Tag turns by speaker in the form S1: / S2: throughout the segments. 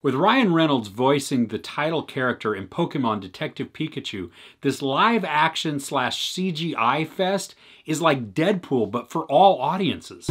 S1: With Ryan Reynolds voicing the title character in Pokémon Detective Pikachu, this live-action / CGI fest is like Deadpool, but for all audiences.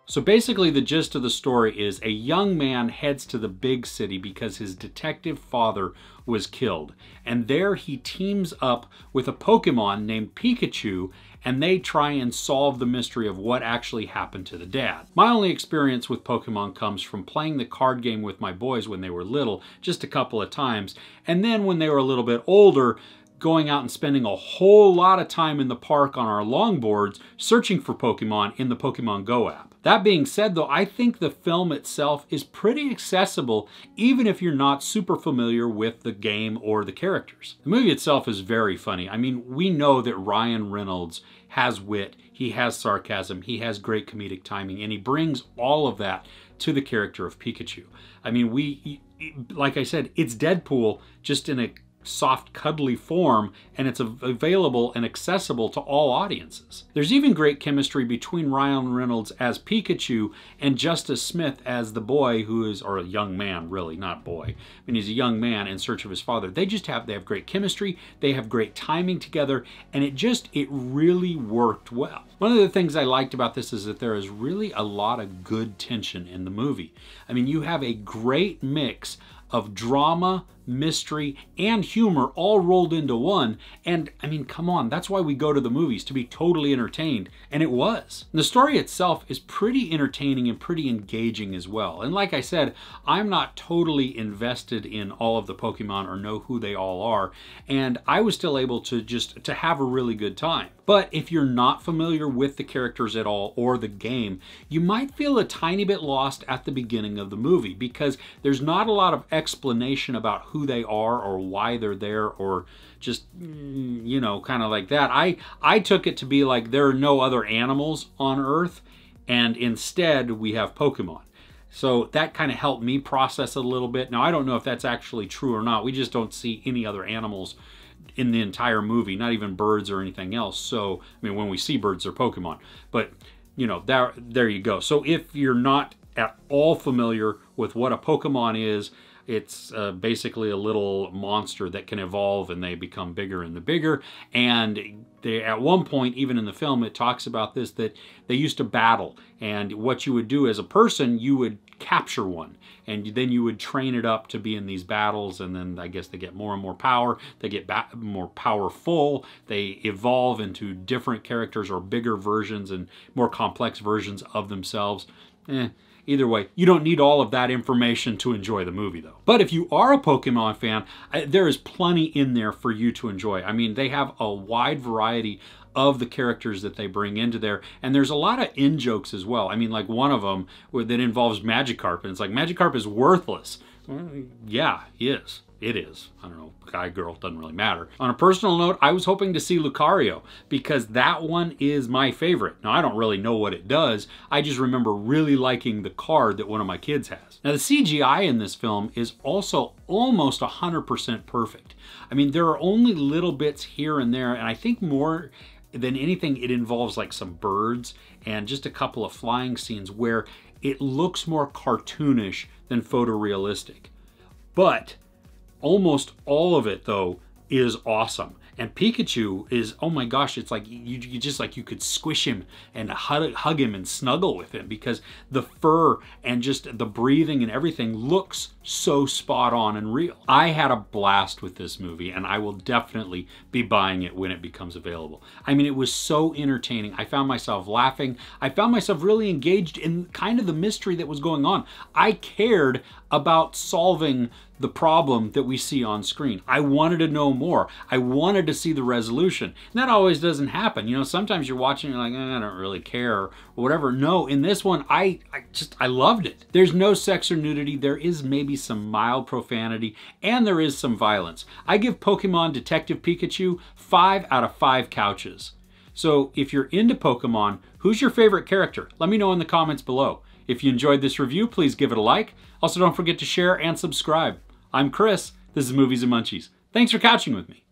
S1: So basically the gist of the story is a young man heads to the big city because his detective father was killed. And there he teams up with a Pokemon named Pikachu, and they try and solve the mystery of what actually happened to the dad. My only experience with Pokemon comes from playing the card game with my boys when they were little, just a couple of times, and then when they were a little bit older, going out and spending a whole lot of time in the park on our longboards searching for Pokemon in the Pokemon Go app. That being said though, I think the film itself is pretty accessible even if you're not super familiar with the game or the characters. The movie itself is very funny. I mean, we know that Ryan Reynolds has wit, he has sarcasm, he has great comedic timing, and he brings all of that to the character of Pikachu. I mean, like I said, it's Deadpool just in a soft, cuddly form, and it's available and accessible to all audiences. There's even great chemistry between Ryan Reynolds as Pikachu and Justice Smith as the boy who is, or a young man, really, not boy. I mean, he's a young man in search of his father. They have great chemistry, they have great timing together, and it really worked well. One of the things I liked about this is that there is really a lot of good tension in the movie. I mean, you have a great mix of drama, mystery, and humor all rolled into one. And I mean, come on, that's why we go to the movies, to be totally entertained. And it was. And the story itself is pretty entertaining and pretty engaging as well. And like I said, I'm not totally invested in all of the Pokemon or know who they all are. And I was still able to to have a really good time. But if you're not familiar with the characters at all or the game, you might feel a tiny bit lost at the beginning of the movie because there's not a lot of explanation about who they are or why they're there or just, you know, kind of like that. I took it to be like there are no other animals on Earth and instead we have Pokemon. So that kind of helped me process it a little bit. Now, I don't know if that's actually true or not. We just don't see any other animals in the entire movie, not even birds or anything else. So, I mean, when we see birds, they're Pokemon. But, you know, there you go. So if you're not at all familiar with what a Pokemon is, it's basically a little monster that can evolve and they become bigger and bigger. And they, at one point, even in the film, it talks about this, that they used to battle. And what you would do as a person, you would capture one. And then you would train it up to be in these battles. And then I guess they get more and more power. They get more powerful. They evolve into different characters or bigger versions and more complex versions of themselves. Either way, you don't need all of that information to enjoy the movie though. But if you are a Pokemon fan, there is plenty in there for you to enjoy. I mean, they have a wide variety of the characters that they bring into there, and there's a lot of in-jokes as well. I mean, like one of them that involves Magikarp, and it's like, Magikarp is worthless. Well, yeah, he is. It is. I don't know, guy, girl, doesn't really matter. On a personal note, I was hoping to see Lucario because that one is my favorite. Now, I don't really know what it does. I just remember really liking the card that one of my kids has. Now, the CGI in this film is also almost 100% perfect. I mean, there are only little bits here and there, and I think more than anything, it involves like some birds and just a couple of flying scenes where it looks more cartoonish than photorealistic. But almost all of it, though, is awesome. And Pikachu is, oh my gosh, it's like you just like you could squish him and hug him and snuggle with him because the fur and just the breathing and everything looks so spot on and real. I had a blast with this movie and I will definitely be buying it when it becomes available. I mean, it was so entertaining. I found myself laughing. I found myself really engaged in kind of the mystery that was going on. I cared about solving the problem that we see on screen. I wanted to know more. I wanted to see the resolution. And that always doesn't happen. You know, sometimes you're watching, you're like, I don't really care or whatever. No, in this one, I loved it. There's no sex or nudity. There is maybe some mild profanity and there is some violence. I give Pokemon Detective Pikachu 5 out of 5 couches. So if you're into Pokemon, who's your favorite character? Let me know in the comments below. If you enjoyed this review, please give it a like. Also, don't forget to share and subscribe. I'm Chris. This is Movies and Munchies. Thanks for couching with me.